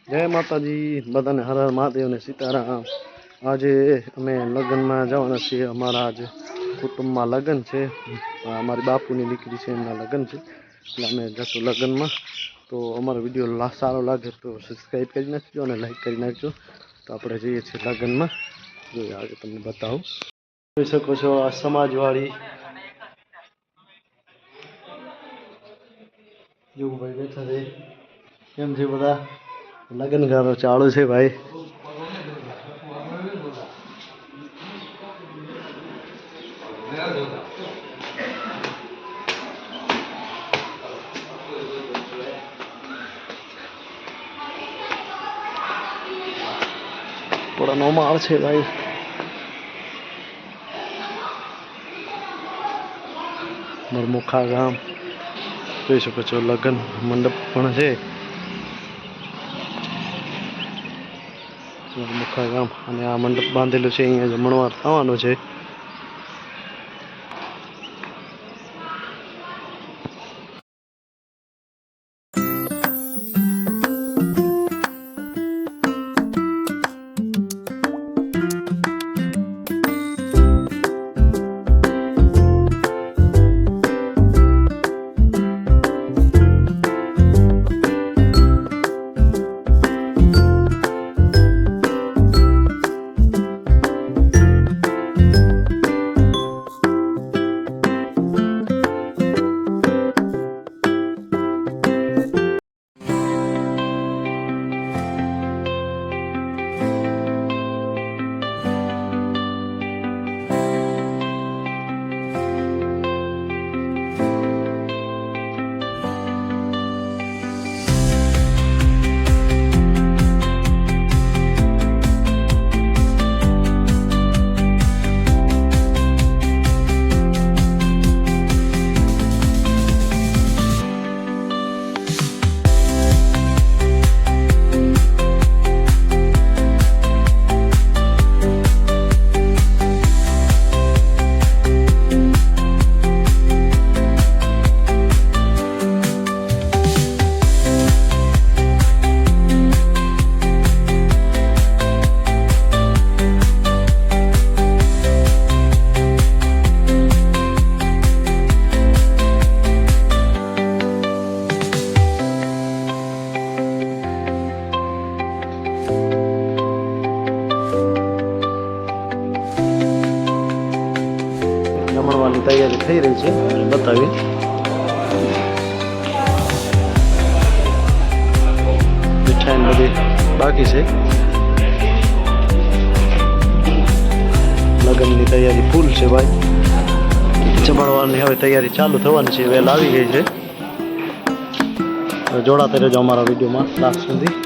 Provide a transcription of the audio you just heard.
जय माताजी बधाने हर हर महादेव ने सीताराम। आज अमे लग्न में जवाना छे। अमारा आज कुटुंब में लग्न है। अमारी बापूनी दीकरी है एमना लग्न है એટલે અમે જશું લગ્નમાં। તો અમારો વિડીયો સારો લાગે તો સબસ્ક્રાઈબ કરી નાખજો અને લાઈક કરી નાખજો। તો આપણે જઈએ છીએ લગ્નમાં, જોઈએ આગળ તમને બતાવું। જોઈ શકો છો આ સમાજવાળી જોગભાઈ બેઠા છે। કેમ છે બધા? લગ્નગારો ચાલુ છે ભાઈ। थोड़ा नो माल है भाई। मरमुखा गाम જોઈ શકો છો લગ્ન મંડપ પણ છે। મરમુખા ગામ અને આ મંડપ બાંધેલું છે। અહીંયા જમણવાર થવાનો છે। જમણવાની તૈયારી થઈ રહી છે, બતાવી। મીઠાઈ બધી બાકી છે। લગ્નની તૈયારી ફૂલ છે ભાઈ। જમણવારની હવે તૈયારી ચાલુ થવાની છે। વેલ આવી ગઈ છે। જોડાતા રહેજો અમારા વિડીયોમાં લાસ્ટ સુધી।